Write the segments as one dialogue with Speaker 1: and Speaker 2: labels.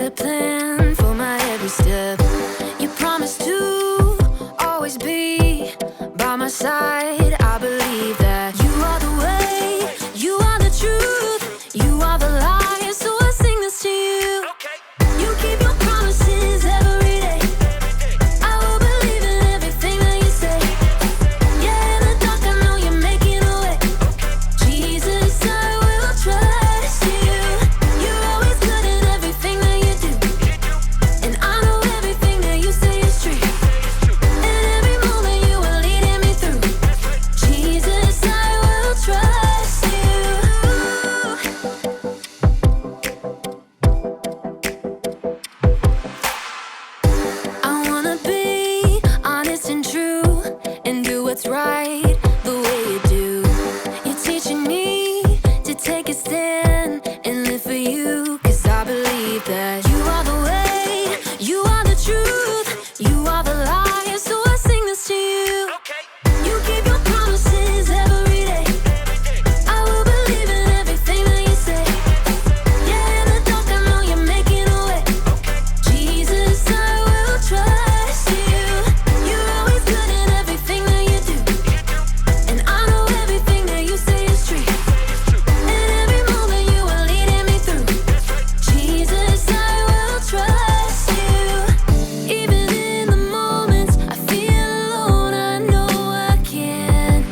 Speaker 1: a plan for my every step. You promised to always be by my side. I believe that you are the way, you are the truth, you are the light. So I sing this to you. You keep your promises every day. I will believe in everything that you say. Yeah, in the dark I know you're making a way. Jesus, I will trust you. You're always good at everything that you do, and I know everything that you say is true. And every moment you are leading me through. Jesus, I will trust you. I wanna be honest and true and do what's right the way you do. You're teaching me to take a stand and live for you, 'cause I believe that you are the way, you are the truth, you are the light. So I sing this to you. You keep your promises every day. I will believe in everything that you say. Yeah, in the dark I know you're making a way. Jesus, I will trust you. You're always good at everything that you do, and I know everything that you say is true. And every moment you are leading me through. Jesus, I will trust you. Even in the moments I feel alone, I know I can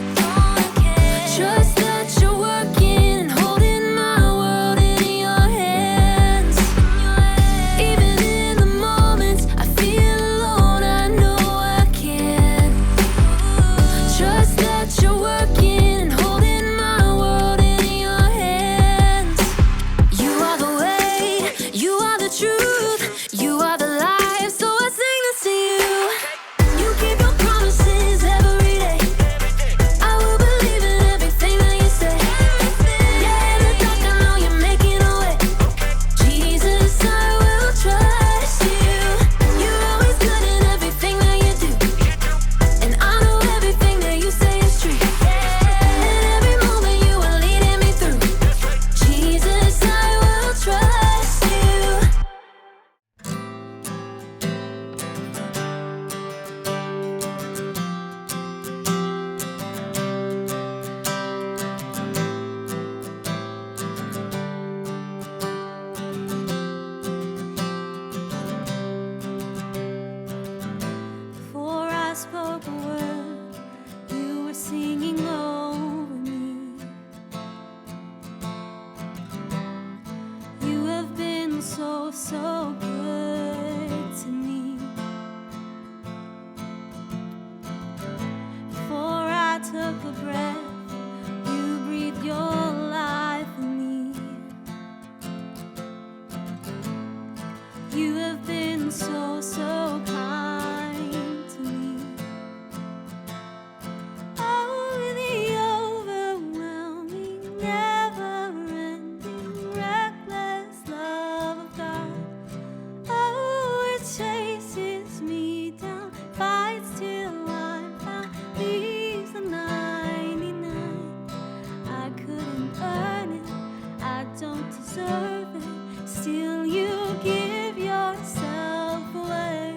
Speaker 1: trust that you're working and holding my world in your hands. Even in the moments I feel alone, I know I can trust that you're working and holding my world in your hands. You are the way, you are the truth, you are the life. So I sing this to you. You keep your promises every day. I will believe in everything that you say. Yeah, in the dark I know you're making a way. Jesus, I will trust you. You're always good at everything that you do, and I know everything that you say is true. And every moment you are leading me through. Jesus, I will trust you. Before I spoke a word, you were singing over me. You have been so, so good to me. Before I took a breath, you breathed your life in me. You have been so, so kind to me. Oh, the overwhelming, never-ending, reckless love of God. Oh, it chases me down, fights till I'm found, leaves the 99. I couldn't earn it, I don't deserve it. Still you give yourself away.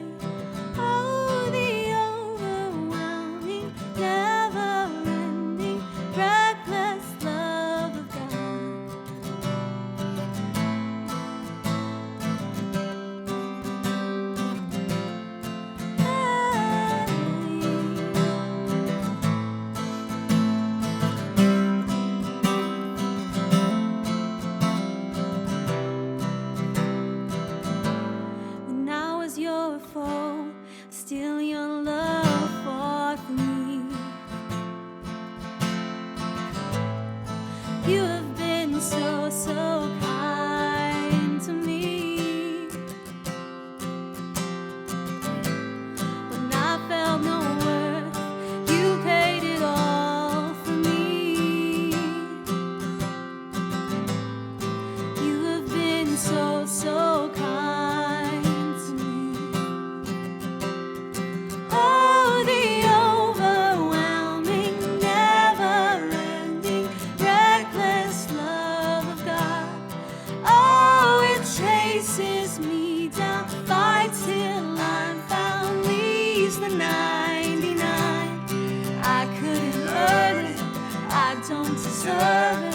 Speaker 1: servant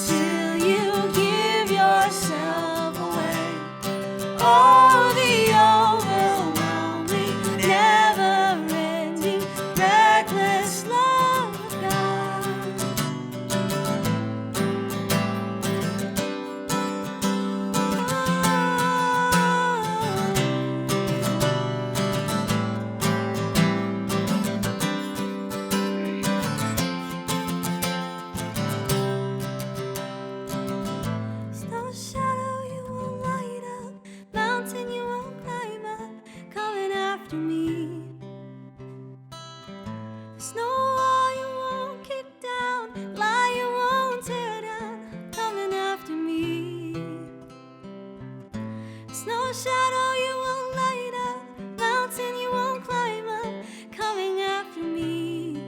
Speaker 1: till you give yourself away. Oh, the overwhelming, never-ending, reckless love of God. Snow shadow you won't light up, mountain you won't climb up, coming after me. Snow wall you won't kick down, lie you won't tear down, coming after me. Snow shadow you won't light up, mountain you won't climb up, coming after me.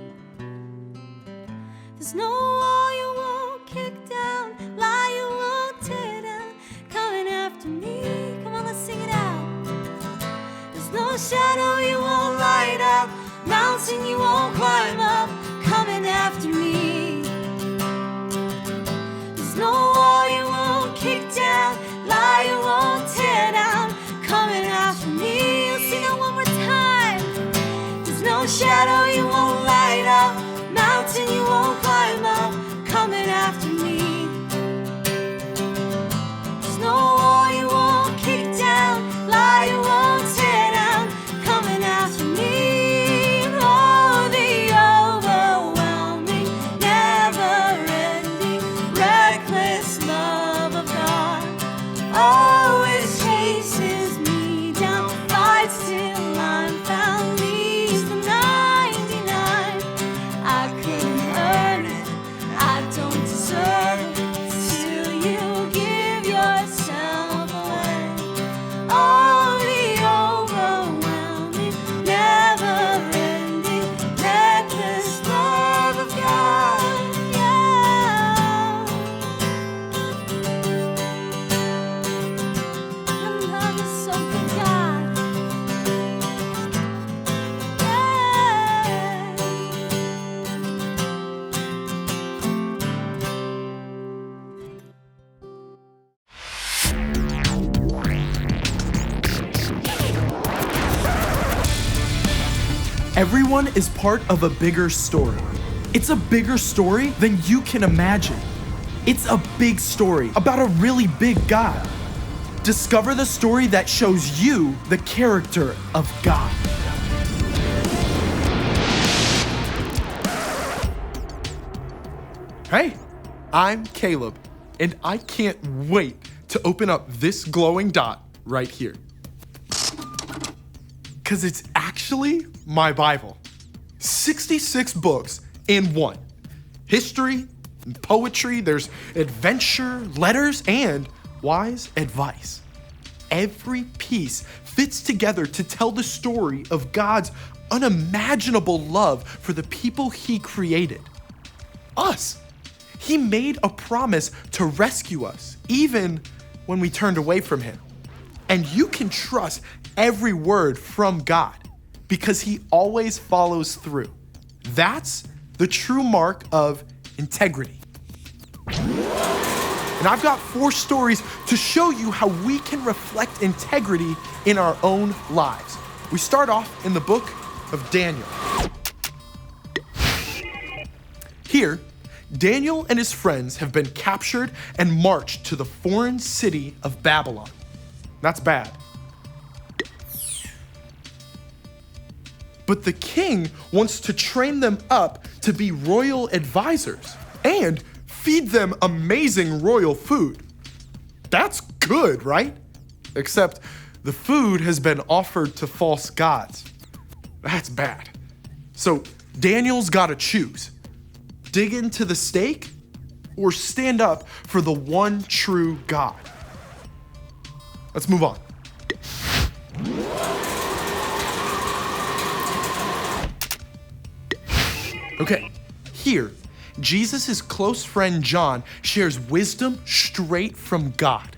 Speaker 1: There's no wall you won't kick down, lie you won't tear down, coming after me. Come on, let's sing it out. There's no shadow you won't light up, mountain you won't climb up, coming after me. There's no wall you won't kick down, lie you won't tear down, coming after me. Let's sing that one more time. There's no shadow you won't light up, mountain you won't climb up, coming after me. There's no wall you won't kick down, lie you won't tear down, coming after me. Oh, the overwhelming, never-ending, reckless love of God always chases me down, fights till I'm found, leaves the 99. I couldn't earn it, I don't deserve it, till you give yourself away. Oh, the overwhelming, never-ending, reckless love of God, yeah. Your love is so good, God, yeah.
Speaker 2: Everyone is part of a bigger story. It's a bigger story than you can imagine. It's a big story about a really big God. Discover the story that shows you the character of God.
Speaker 3: Hey, I'm Caleb, and I can't wait to open up this glowing dot right here. Because it's actually my Bible. 66 books in one. History, poetry, there's adventure, letters, and wise advice. Every piece fits together to tell the story of God's unimaginable love for the people He created. Us. He made a promise to rescue us, even when we turned away from Him. And you can trust every word from God because He always follows through. That's the true mark of integrity. And I've got 4 stories to show you how we can reflect integrity in our own lives. We start off in the book of Daniel. Here, Daniel and his friends have been captured and marched to the foreign city of Babylon. That's bad. But the king wants to train them up to be royal advisors and feed them amazing royal food. That's good, right? Except the food has been offered to false gods. That's bad. So Daniel's got to choose. Dig into the stake or stand up for the one true God. Let's move on. Okay, here, Jesus' close friend John shares wisdom straight from God.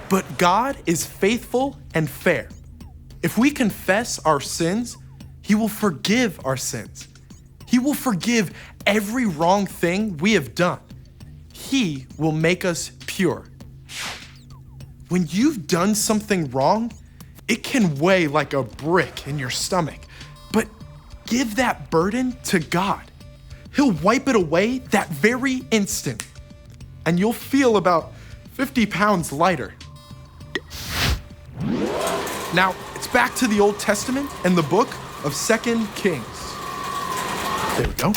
Speaker 3: But God is faithful and fair. If we confess our sins, He will forgive our sins He will forgive every wrong thing we have done. He will make us pure. When you've done something wrong, it can weigh like a brick in your stomach. But give that burden to God. He'll wipe it away that very instant. And you'll feel about 50 pounds lighter. Now, it's back to the Old Testament and the book of 2 Kings. There we go.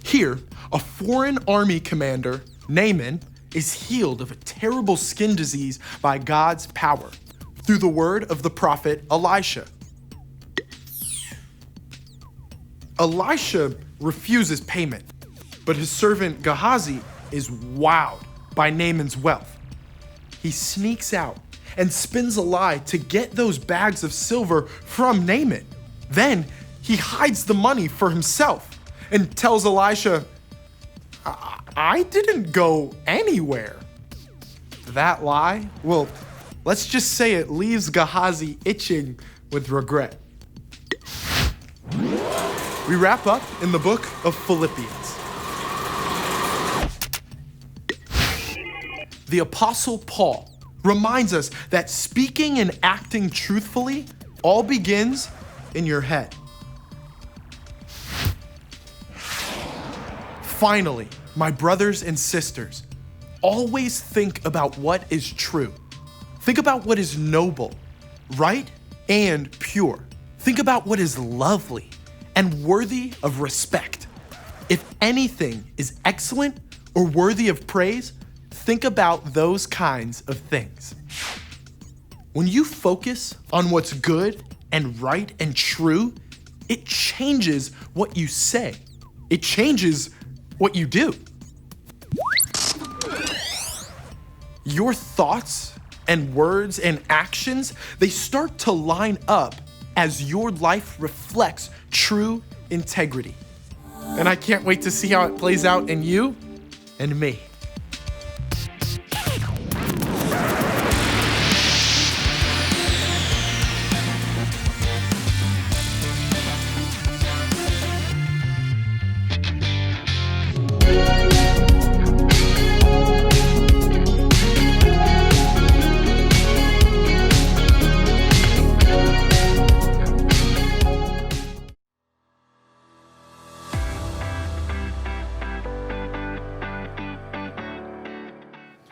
Speaker 3: Here, a foreign army commander, Naaman, is healed of a terrible skin disease by God's power through the word of the prophet Elisha. Elisha refuses payment, but his servant Gehazi is wowed by Naaman's wealth. He sneaks out and spins a lie to get those bags of silver from Naaman. Then he hides the money for himself and tells Elisha, I didn't go anywhere. That lie, well, let's just say it leaves Gehazi itching with regret. We wrap up in the book of Philippians. The Apostle Paul reminds us that speaking and acting truthfully all begins in your head. Finally, my brothers and sisters, always think about what is true. Think about what is noble, right, and pure. Think about what is lovely and worthy of respect. If anything is excellent or worthy of praise, think about those kinds of things. When you focus on what's good and right and true, it changes what you say. It changes what you do. Your thoughts and words and actions, they start to line up as your life reflects true integrity. And I can't wait to see how it plays out in you and me.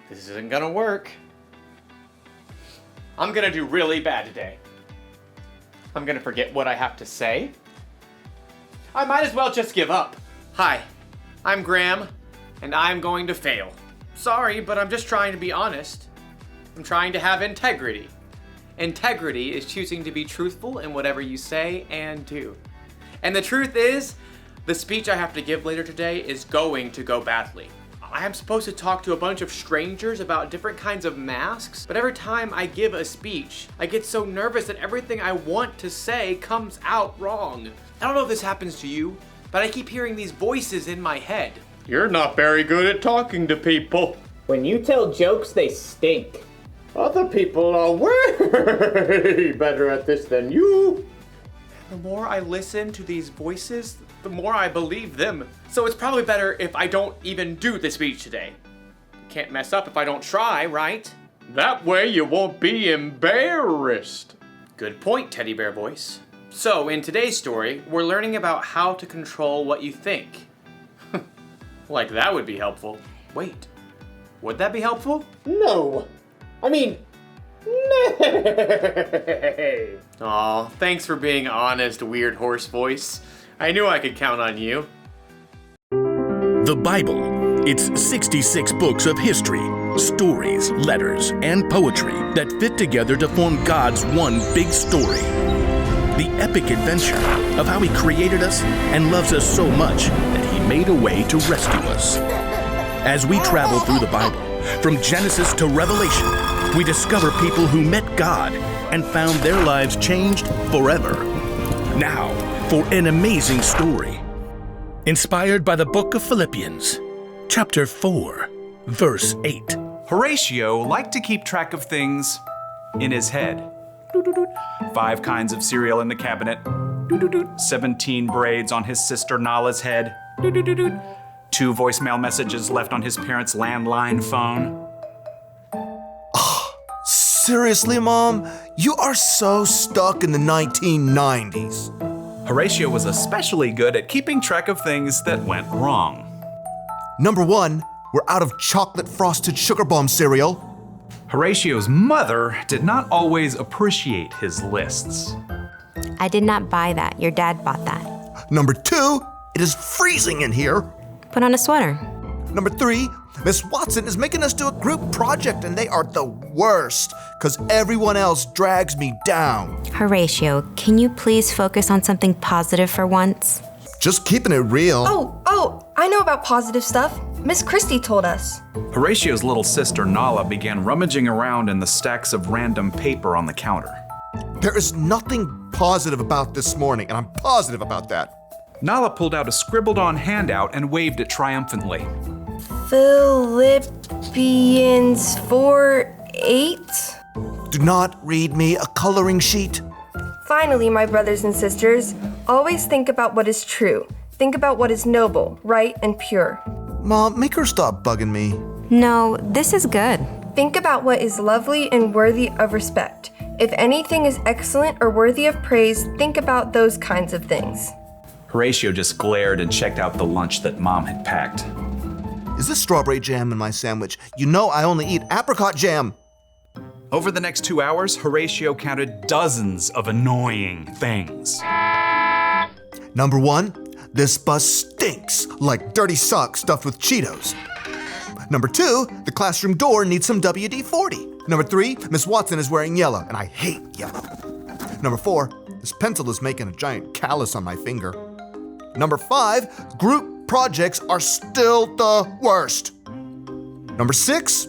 Speaker 4: This isn't gonna work. I'm gonna do really bad today. I'm gonna forget what I have to say. I might as well just give up. Hi, I'm Graham, and I'm going to fail. Sorry, but I'm just trying to be honest. I'm trying to have integrity. Integrity is choosing to be truthful in whatever you say and do. And the truth is, the speech I have to give later today is going to go badly. I am supposed to talk to a bunch of strangers about different kinds of masks, but every time I give a speech, I get so nervous that everything I want to say comes out wrong. I don't know if this happens to you, but I keep hearing these voices in my head. You're not very good at talking to people.
Speaker 5: When you tell jokes, they stink.
Speaker 4: Other people are way better at this than you. The more I listen to these voices, the more I believe them. So it's probably better if I don't even do the speech today. Can't mess up if I don't try, right? That way you won't be embarrassed. Good point, teddy bear voice. So in today's story, we're learning about how to control what you think. Like that would be helpful. Wait, would that be helpful?
Speaker 5: No. I mean, nay.
Speaker 4: Aw, thanks for being honest, weird horse voice. I knew I could count on you.
Speaker 6: The Bible. It's 66 books of history, stories, letters, and poetry that fit together to form God's one big story. The epic adventure of how He created us and loves us so much that He made a way to rescue us. As we travel through the Bible, from Genesis to Revelation, we discover people who met God and found their lives changed forever. Now, for an amazing story. Inspired by the book of Philippians, chapter 4, verse 8.
Speaker 7: Horatio liked to keep track of things in his head. 5 kinds of cereal in the cabinet, 17 braids on his sister Nala's head. 2 voicemail messages left on his parents' landline phone.
Speaker 8: Seriously, Mom? You are so stuck in the 1990s.
Speaker 7: Horatio was especially good at keeping track of things that went wrong.
Speaker 8: Number 1, we're out of chocolate frosted sugar bomb cereal.
Speaker 7: Horatio's mother did not always appreciate his lists.
Speaker 9: I did not buy that. Your dad bought that.
Speaker 8: Number 2, it is freezing in here.
Speaker 9: Put on a sweater.
Speaker 8: Number 3, Miss Watson is making us do a group project and they are the worst because everyone else drags me down.
Speaker 9: Horatio, can you please focus on something positive for once?
Speaker 8: Just keeping it real.
Speaker 10: Oh, I know about positive stuff. Miss Christie told us.
Speaker 7: Horatio's little sister Nala began rummaging around in the stacks of random paper on the counter.
Speaker 8: There is nothing positive about this morning, and I'm positive about that.
Speaker 7: Nala pulled out a scribbled-on handout and waved it triumphantly.
Speaker 10: Philippians 4:8.
Speaker 8: Do not read me a coloring sheet.
Speaker 10: Finally, my brothers and sisters, always think about what is true. Think about what is noble, right, and pure.
Speaker 8: Mom, make her stop bugging me.
Speaker 9: No, this is good.
Speaker 10: Think about what is lovely and worthy of respect. If anything is excellent or worthy of praise, think about those kinds of things.
Speaker 7: Horatio just glared and checked out the lunch that Mom had packed.
Speaker 8: Is this strawberry jam in my sandwich? You know I only eat apricot jam.
Speaker 7: Over the next 2 hours, Horatio counted dozens of annoying things.
Speaker 8: Number 1, this bus stinks like dirty socks stuffed with Cheetos. Number 2, the classroom door needs some WD-40. Number 3, Miss Watson is wearing yellow, and I hate yellow. Number 4, this pencil is making a giant callus on my finger. Number 5, group projects are still the worst. Number 6,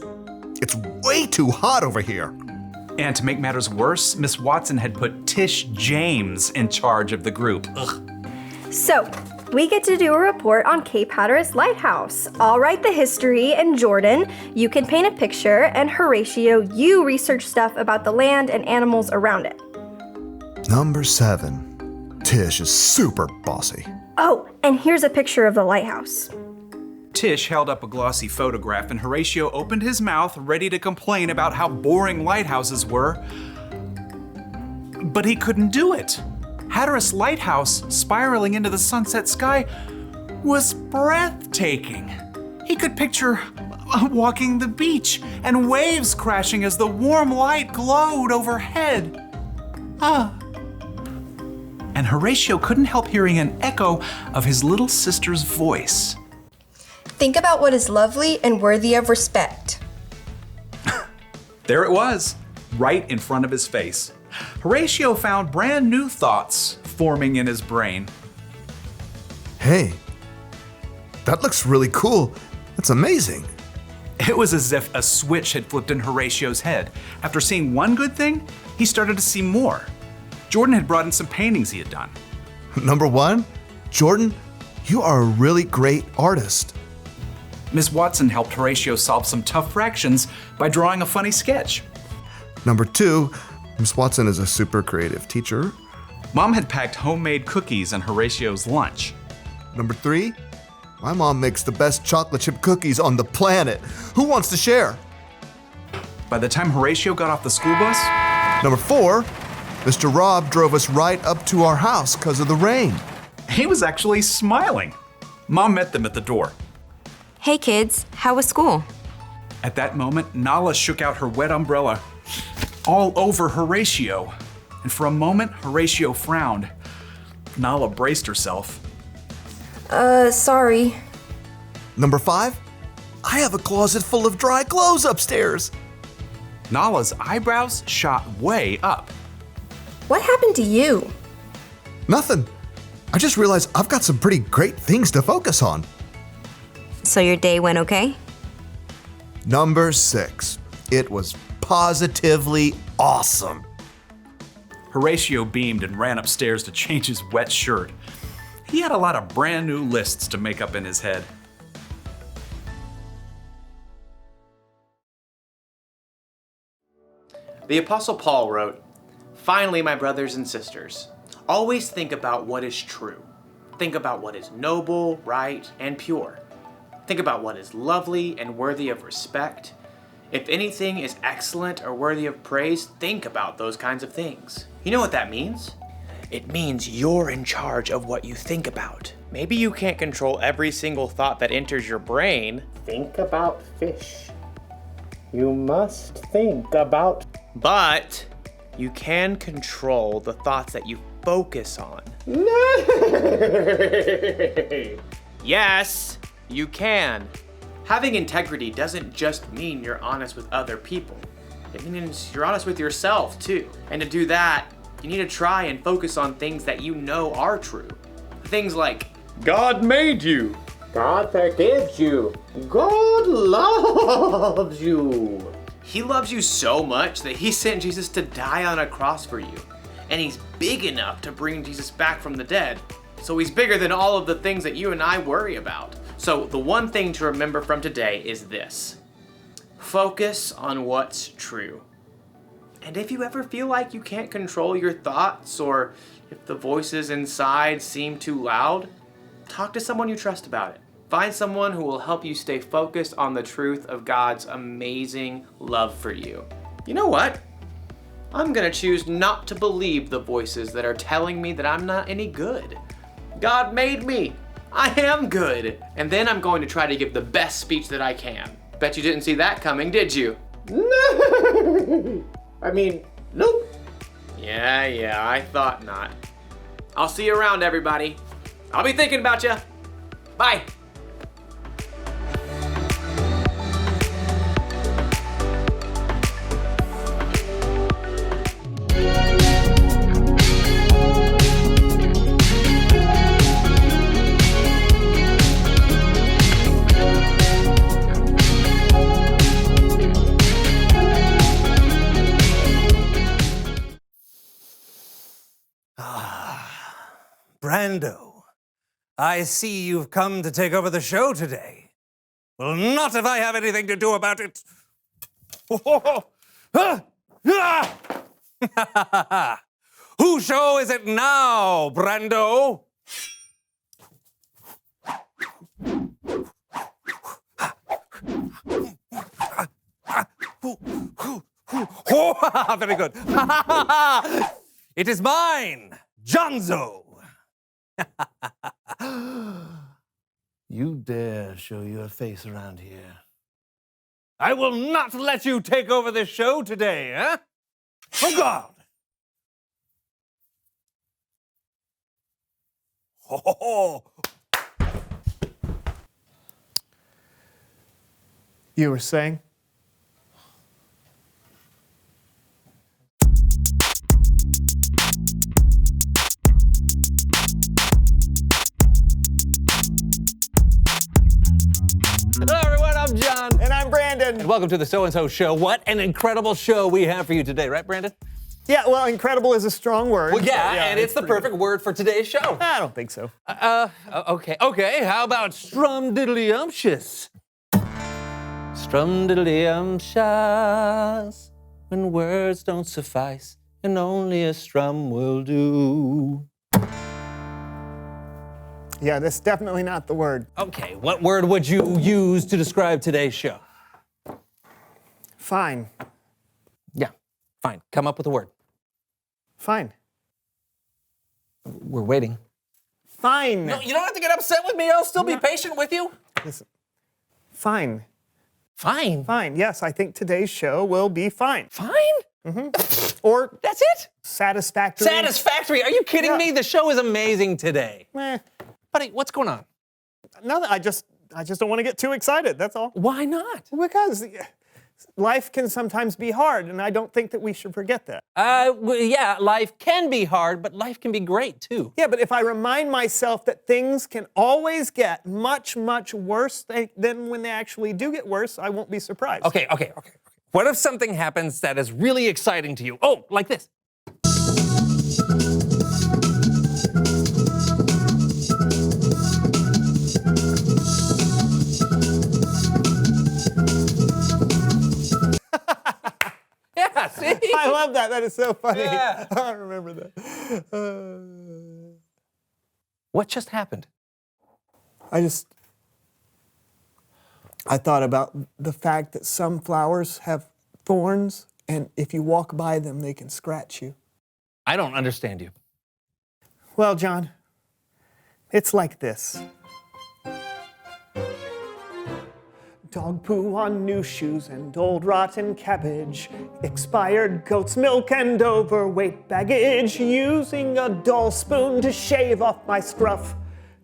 Speaker 8: it's way too hot over here.
Speaker 7: And to make matters worse, Miss Watson had put Tish James in charge of the group. Ugh.
Speaker 11: So, we get to do a report on Cape Hatteras Lighthouse. I'll write the history, and Jordan, you can paint a picture, and Horatio, you research stuff about the land and animals around it.
Speaker 8: Number 7, Tish is super bossy.
Speaker 11: Oh, and here's a picture of the lighthouse.
Speaker 7: Tish held up a glossy photograph and Horatio opened his mouth, ready to complain about how boring lighthouses were. But he couldn't do it. Hatteras Lighthouse, spiraling into the sunset sky, was breathtaking. He could picture walking the beach and waves crashing as the warm light glowed overhead. And Horatio couldn't help hearing an echo of his little sister's voice.
Speaker 10: Think about what is lovely and worthy of respect.
Speaker 7: There it was, right in front of his face. Horatio found brand new thoughts forming in his brain.
Speaker 8: Hey, that looks really cool. That's amazing.
Speaker 7: It was as if a switch had flipped in Horatio's head. After seeing one good thing, he started to see more. Jordan had brought in some paintings he had done.
Speaker 8: Number 1, Jordan, you are a really great artist.
Speaker 7: Miss Watson helped Horatio solve some tough fractions by drawing a funny sketch.
Speaker 8: Number 2, Miss Watson is a super creative teacher.
Speaker 7: Mom had packed homemade cookies in Horatio's lunch.
Speaker 8: Number 3, my mom makes the best chocolate chip cookies on the planet. Who wants to share?
Speaker 7: By the time Horatio got off the school bus,
Speaker 8: Number 4, Mr. Rob drove us right up to our house because of the rain.
Speaker 7: he was actually smiling. Mom met them at the door.
Speaker 9: Hey kids, how was school?
Speaker 7: At that moment, Nala shook out her wet umbrella all over Horatio. And for a moment, Horatio frowned. Nala braced herself.
Speaker 10: Sorry.
Speaker 8: Number 5, I have a closet full of dry clothes upstairs.
Speaker 7: Nala's eyebrows shot way up.
Speaker 10: What happened to you?
Speaker 8: Nothing. I just realized I've got some pretty great things to focus on.
Speaker 9: So your day went okay?
Speaker 8: Number 6, it was positively awesome.
Speaker 7: Horatio beamed and ran upstairs to change his wet shirt. He had a lot of brand new lists to make up in his head.
Speaker 4: The Apostle Paul wrote, "Finally, my brothers and sisters, Always think about what is true. Think about what is noble, right, and pure. Think about what is lovely and worthy of respect. If anything is excellent or worthy of praise, think about those kinds of things. You know what that means? It means you're in charge of what you think about. Maybe you can't control every single thought that enters your brain.
Speaker 5: Think about fish. You must think about.
Speaker 4: But you can control the thoughts that you focus on. Yes, you can. Having integrity doesn't just mean you're honest with other people. It means you're honest with yourself too. And to do that, you need to try and focus on things that you know are true. Things like, God made you.
Speaker 5: God forgives you. God loves you.
Speaker 4: He loves you so much that he sent Jesus to die on a cross for you. And he's big enough to bring Jesus back from the dead. So he's bigger than all of the things that you and I worry about. So the one thing to remember from today is this. Focus on what's true. And if you ever feel like you can't control your thoughts, or if the voices inside seem too loud, talk to someone you trust about it. Find someone who will help you stay focused on the truth of God's amazing love for you. You know what? I'm gonna choose not to believe the voices that are telling me that I'm not any good. God made me. I am good. And then I'm going to try to give the best speech that I can. Bet you didn't see that coming, did you?
Speaker 5: No. I mean, nope.
Speaker 4: Yeah, I thought not. I'll see you around, everybody. I'll be thinking about you. Bye.
Speaker 12: Brando, I see you've come to take over the show today. Well, not if I have anything to do about it. Whose show is it now, Brando? Very good. It is mine, Jonzo. You dare show your face around here? I will not let you take over this show today, eh? Oh, God! Oh.
Speaker 13: You were saying?
Speaker 12: Hello, everyone. I'm John.
Speaker 13: And I'm Brandon.
Speaker 12: And welcome to the So-and-So Show. What an incredible show we have for you today, right, Brandon?
Speaker 13: Yeah, well, incredible is a strong word.
Speaker 12: Well, yeah, and it's the perfect word for today's show.
Speaker 13: I don't think so.
Speaker 12: Okay. How about strum-diddly-umptious? Strum-diddly-umptious. When words don't suffice, and only a strum will do.
Speaker 13: Yeah, that's definitely not the word.
Speaker 12: Okay, what word would you use to describe today's show?
Speaker 13: Fine.
Speaker 12: Yeah, fine. Come up with a word.
Speaker 13: Fine.
Speaker 12: We're waiting.
Speaker 13: Fine.
Speaker 12: No, you don't have to get upset with me. I'll still be patient with you.
Speaker 13: Listen. Fine.
Speaker 12: Fine?
Speaker 13: Fine. Yes, I think today's show will be fine.
Speaker 12: Fine?
Speaker 13: Mm-hmm. Or
Speaker 12: that's it?
Speaker 13: Satisfactory.
Speaker 12: Satisfactory? Are you kidding me? The show is amazing today. Buddy, what's going on?
Speaker 13: Nothing. I just don't want to get too excited. That's all.
Speaker 12: Why not?
Speaker 13: Because life can sometimes be hard, and I don't think that we should forget that.
Speaker 12: Well, yeah, life can be hard, but life can be great too.
Speaker 13: Yeah, but if I remind myself that things can always get much, much worse than when they actually do get worse, I won't be surprised.
Speaker 12: Okay. What if something happens that is really exciting to you? Oh, like this.
Speaker 13: Yeah, see? I love that. That is so funny.
Speaker 12: Yeah.
Speaker 13: I remember that.
Speaker 12: What just happened?
Speaker 13: I thought about the fact that some flowers have thorns, and if you walk by them, they can scratch you.
Speaker 12: I don't understand you.
Speaker 13: Well, John, it's like this. Dog poo on new shoes and old rotten cabbage, expired goat's milk and overweight baggage, using a dull spoon to shave off my scruff.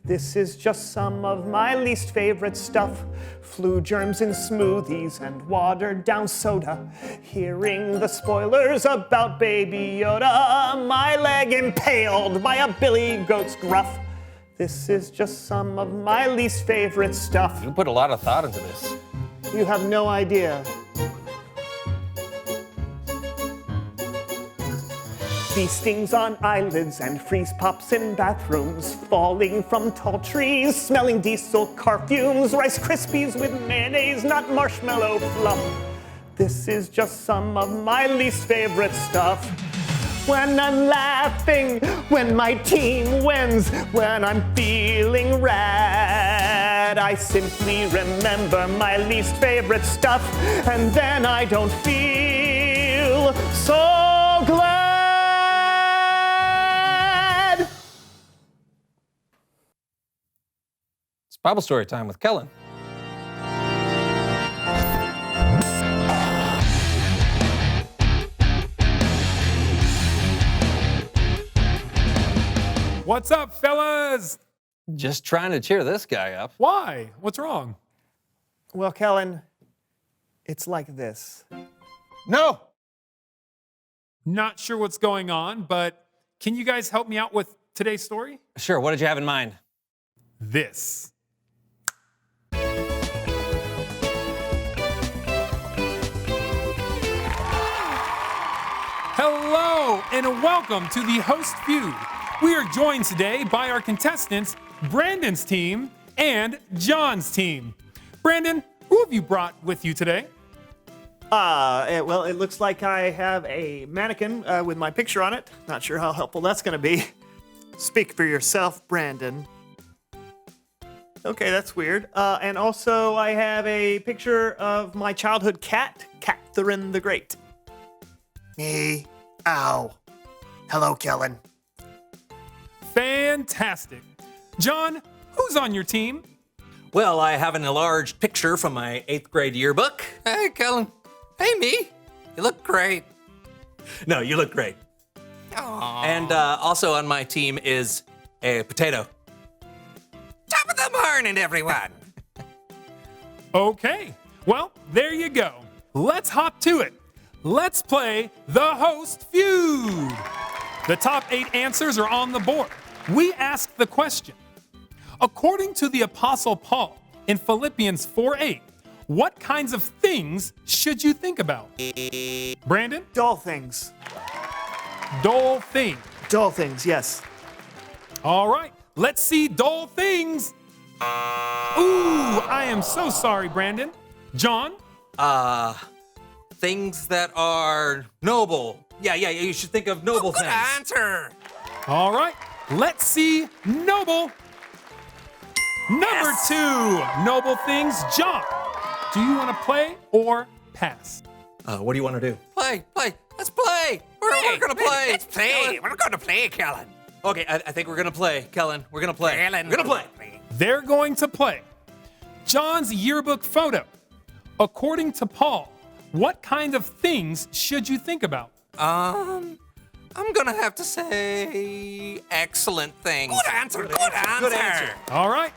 Speaker 13: This is just some of my least favorite stuff. Flu germs in smoothies and watered down soda. Hearing the spoilers about Baby Yoda. My leg impaled by a billy goat's gruff. This is just some of my least favorite stuff.
Speaker 12: You put a lot of thought into this.
Speaker 13: You have no idea. Feastings on eyelids and freeze pops in bathrooms, falling from tall trees, smelling diesel car fumes, Rice Krispies with mayonnaise, not marshmallow fluff. This is just some of my least favorite stuff. When I'm laughing, when my team wins, when I'm feeling rad, I simply remember my least favorite stuff, and then I don't feel so glad.
Speaker 12: It's Bible story time with Kellen.
Speaker 14: What's up, fellas?
Speaker 12: Just trying to cheer this guy up.
Speaker 14: Why? What's wrong?
Speaker 13: Well, Kellen, it's like this.
Speaker 12: No!
Speaker 14: Not sure what's going on, but can you guys help me out with today's story?
Speaker 12: Sure, what did you have in mind?
Speaker 14: This. Hello, and welcome to the Host Feud. We are joined today by our contestants, Brandon's team and John's team. Brandon, who have you brought with you today?
Speaker 13: Well, it looks like I have a mannequin with my picture on it. Not sure how helpful that's going to be. Speak for yourself, Brandon. Okay, that's weird. And also, I have a picture of my childhood cat, Catherine the Great.
Speaker 15: Me. Ow. Hello, Kellen.
Speaker 14: Fantastic. John, who's on your team?
Speaker 16: Well, I have an enlarged picture from my 8th grade yearbook. Hey, Kellen. Hey, me. You look great. No, you look great. Aww. And also on my team is a potato. Top of the morning, everyone.
Speaker 14: Okay, well, there you go. Let's hop to it. Let's play the Host Feud. The top 8 answers are on the board. We ask the question. According to the Apostle Paul in Philippians 4:8, what kinds of things should you think about? Brandon?
Speaker 13: Dull things.
Speaker 14: Dull things.
Speaker 13: Dull things, yes.
Speaker 14: All right, let's see dull things. Ooh, I am so sorry, Brandon. John?
Speaker 16: Things that are noble. Yeah, you should think of noble things. Good answer.
Speaker 14: All right, let's see noble. Number 2, noble things. John, do you want to play or pass?
Speaker 16: What do you want to do? Play. Let's play. We're going to play.
Speaker 15: Let's play. We're going to play, Kellen.
Speaker 16: Okay, I think we're going to play, Kellen. We're going to play.
Speaker 15: Kellen.
Speaker 16: We're going to play.
Speaker 14: They're going to play. John's yearbook photo. According to Paul, what kind of things should you think about?
Speaker 16: I'm gonna have to say excellent things.
Speaker 15: Good answer. Good answer.
Speaker 14: All right,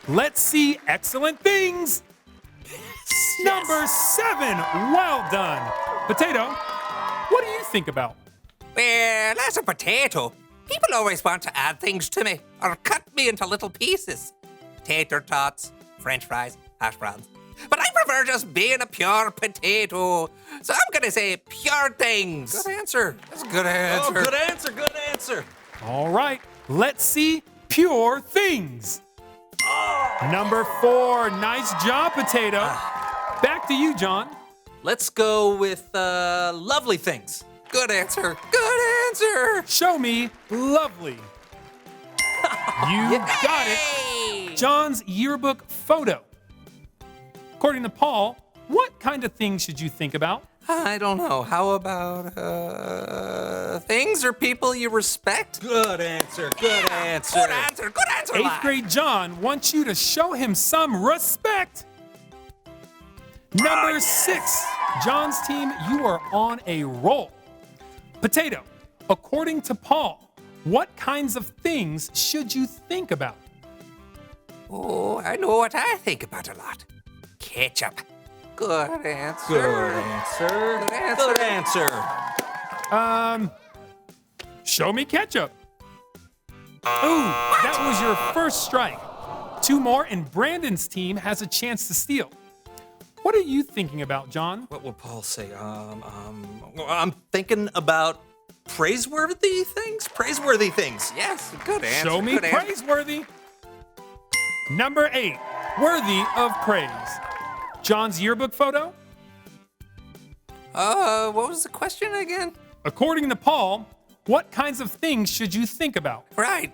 Speaker 14: let's see excellent things. Number 7, well done. Potato, what do you think about?
Speaker 15: Well, as a potato, people always want to add things to me or cut me into little pieces. Tater tots, French fries, hash browns. But I prefer just being a pure potato. So I'm gonna say pure things.
Speaker 16: Good answer. That's a good answer.
Speaker 15: Oh,
Speaker 16: good answer.
Speaker 14: All right, let's see pure things. Number 4, nice job, Potato. Back to you, John.
Speaker 16: Let's go with lovely things. Good answer. Good
Speaker 15: answer.
Speaker 14: Show me lovely. You got it. John's yearbook photo. According to Paul, what kind of things should you think about?
Speaker 15: I don't know. How about things or people you respect?
Speaker 16: Good answer. Good answer.
Speaker 15: Good answer. Good answer.
Speaker 14: 8th grade John wants you to show him some respect. Number 6, John's team, you are on a roll. Potato, according to Paul, what kinds of things should you think about?
Speaker 15: Oh, I know what I think about a lot. Ketchup. Good answer.
Speaker 16: Good answer.
Speaker 15: Good answer.
Speaker 16: Good answer.
Speaker 14: Show me ketchup. Ooh, that was your first strike. 2 more and Brandon's team has a chance to steal. What are you thinking about, John?
Speaker 16: What will Paul say? I'm thinking about praiseworthy things? Praiseworthy things.
Speaker 15: Yes, good answer.
Speaker 14: Show me
Speaker 15: good answer.
Speaker 14: praiseworthy. Number 8, worthy of praise. John's yearbook photo?
Speaker 15: What was the question again?
Speaker 14: According to Paul, what kinds of things should you think about?
Speaker 15: Right.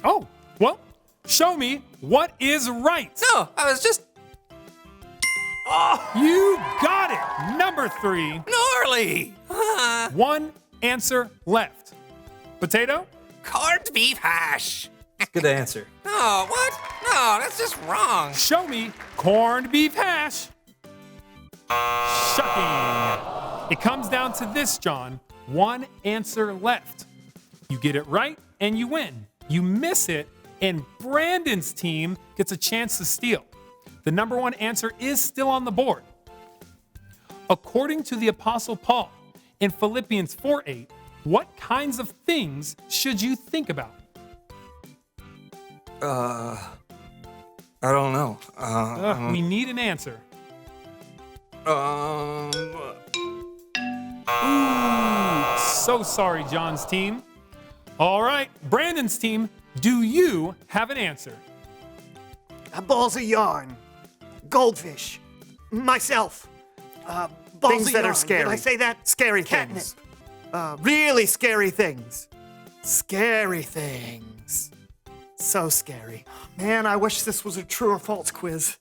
Speaker 14: Oh, well, show me what is right.
Speaker 15: No, I was just...
Speaker 14: Oh, you got it. Number 3.
Speaker 15: Gnarly.
Speaker 14: 1 answer left. Potato?
Speaker 15: Corned beef hash.
Speaker 16: Good answer.
Speaker 15: No, what? No, that's just wrong.
Speaker 14: Show me corned beef hash. Shocking. It comes down to this, John. 1 answer left. You get it right and you win. You miss it and Brandon's team gets a chance to steal. The number 1 answer is still on the board. According to the Apostle Paul in Philippians 4:8, what kinds of things should you think about?
Speaker 15: I don't know.
Speaker 14: We need an answer. Ooh, so sorry, John's team. All right, Brandon's team, do you have an answer?
Speaker 17: Balls of yarn. Goldfish. Myself. Things that are scary. Did I say that? Scary things. Really scary things. Scary things. So scary. Man, I wish this was a true or false quiz.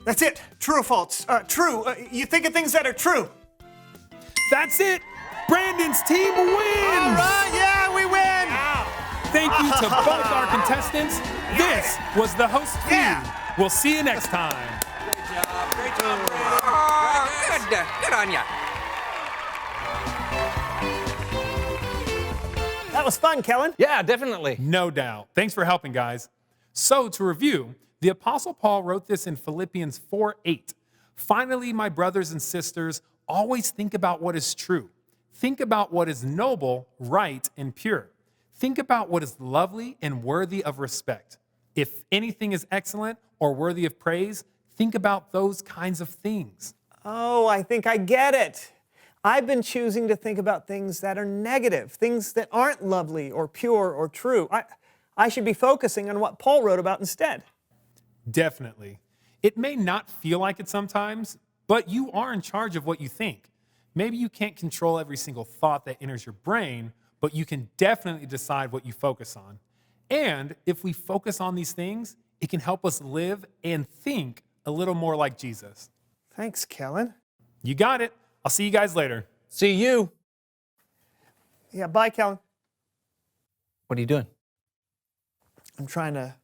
Speaker 17: That's it. True or false? True. You think of things that are true.
Speaker 14: That's it. Brandon's team wins.
Speaker 17: All right, yeah, we win.
Speaker 14: Thank you to both our contestants. This was the host feud. We'll see you next time.
Speaker 15: Great job, Brandon. Oh, good on ya.
Speaker 13: That was fun, Kellen.
Speaker 16: Yeah, definitely.
Speaker 14: No doubt. Thanks for helping, guys. So, to review, the Apostle Paul wrote this in Philippians 4:8. Finally, my brothers and sisters, always think about what is true. Think about what is noble, right, and pure. Think about what is lovely and worthy of respect. If anything is excellent or worthy of praise, think about those kinds of things.
Speaker 13: Oh, I think I get it. I've been choosing to think about things that are negative, things that aren't lovely or pure or true. I should be focusing on what Paul wrote about instead.
Speaker 14: Definitely. It may not feel like it sometimes, but you are in charge of what you think. Maybe you can't control every single thought that enters your brain, but you can definitely decide what you focus on. And if we focus on these things, it can help us live and think a little more like Jesus.
Speaker 13: Thanks, Kellen.
Speaker 14: You got it. I'll see you guys later.
Speaker 16: See you.
Speaker 13: Yeah, bye, Kellen.
Speaker 16: What are you doing?
Speaker 13: I'm trying to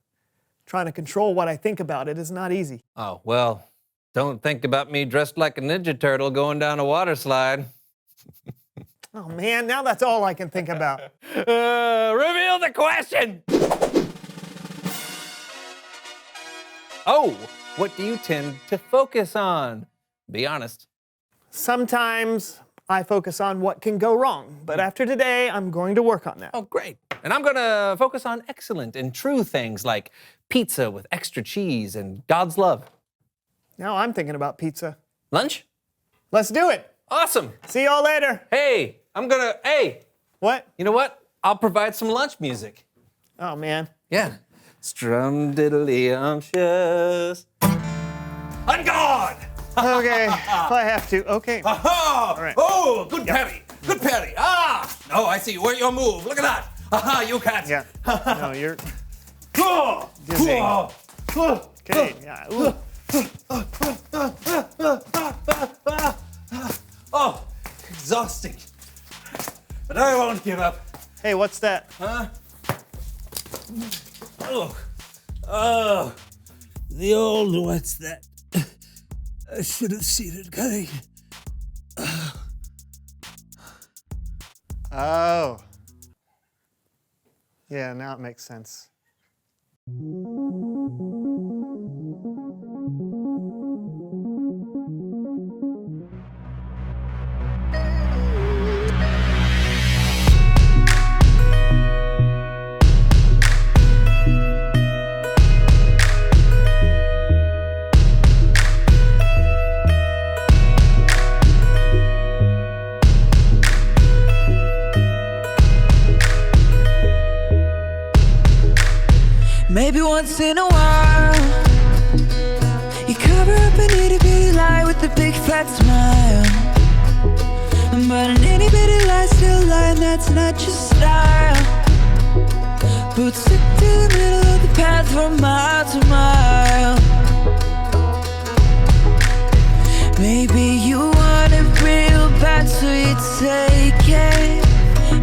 Speaker 13: control what I think about. It is not easy.
Speaker 16: Oh, well, don't think about me dressed like a Ninja Turtle going down a water slide.
Speaker 13: Oh, man, now that's all I can think about.
Speaker 16: Reveal the question! Oh, what do you tend to focus on? Be honest.
Speaker 13: Sometimes I focus on what can go wrong, but after today, I'm going to work on that.
Speaker 16: Oh, great. And I'm going to focus on excellent and true things like pizza with extra cheese and God's love.
Speaker 13: Now I'm thinking about pizza.
Speaker 16: Lunch?
Speaker 13: Let's do it.
Speaker 16: Awesome.
Speaker 13: See y'all later.
Speaker 16: Hey, hey.
Speaker 13: What?
Speaker 16: You know what? I'll provide some lunch music.
Speaker 13: Oh, man.
Speaker 16: Yeah. Strum-diddly-umptious. On guard!
Speaker 13: Okay, if I have to. Okay.
Speaker 16: Aha!
Speaker 13: All right.
Speaker 16: Oh, good parry. Good parry. Ah! No, I see. Where's your move? Look at that. Aha, you can't.
Speaker 13: Yeah. No, you're
Speaker 16: Oh!
Speaker 13: dizzy.
Speaker 16: Oh!
Speaker 13: Okay, yeah. Ooh.
Speaker 16: Oh, exhausting. But I won't give up.
Speaker 13: Hey, what's that?
Speaker 16: Huh? Oh, the old what's that? I should have seen it coming.
Speaker 13: Oh. Yeah, now it makes sense.
Speaker 1: Maybe once in a while you cover up an itty bitty lie with a big fat smile. But an itty bitty lie still lie, and that's not your style. Boots stick to the middle of the path from mile to mile. Maybe you want it real bad, so you take it.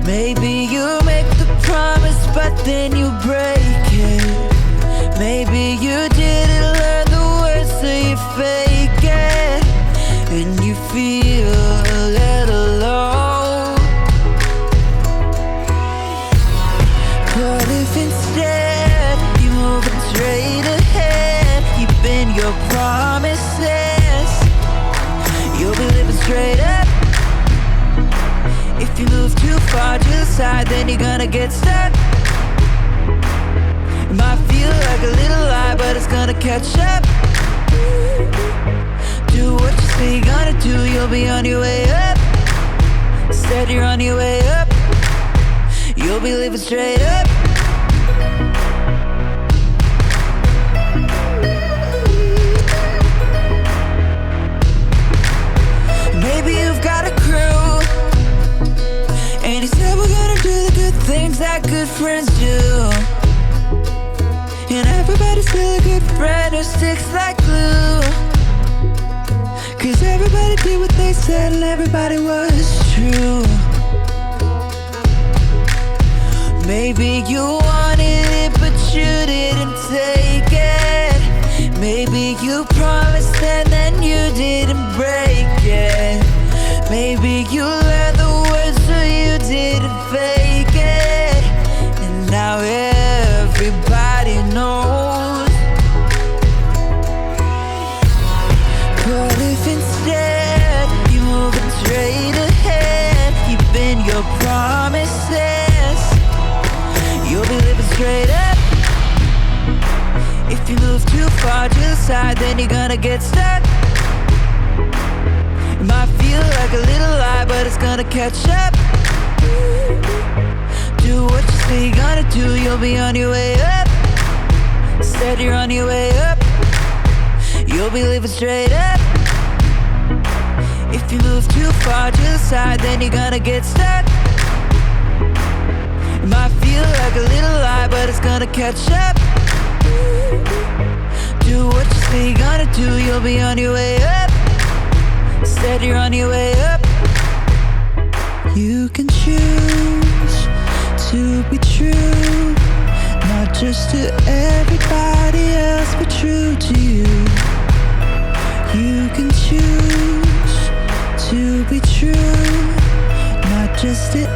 Speaker 1: Maybe you make the promise, but then you break it. Maybe you didn't learn the words, so you fake it. And you feel a little low. But if instead you move straight ahead, keeping your promises, you'll be living straight up. If you move too far to the side, then you're gonna get stuck. It might feel like a little lie, but it's gonna catch up. Do what you say you're gonna do, you'll be on your way up. Instead you're on your way up. You'll be living straight up. Maybe you've got a crew, and you said we're gonna do the good things that good friends do. And everybody's still a good friend who sticks like glue. Cause everybody did what they said and everybody was true. Maybe you wanted it but you didn't take it. Maybe you promised and then you didn't break it. Maybe you learned the words so you didn't fake it. And now everybody knows. But if instead you're moving straight ahead, keeping your promises, you'll be living straight up. If you move too far to the side, then you're gonna get stuck. It might feel like a little lie, but it's gonna catch up. Do what you say you're gonna do, you'll be on your way up. Instead you're on your way up. You'll be living straight up. If you move too far to the side, then you're gonna get stuck. It might feel like a little lie, but it's gonna catch up. Do what you say you're gonna do, you'll be on your way up. Instead you're on your way up. You can choose to be true, not just to everybody else, but true to you. You can choose to be true, not just to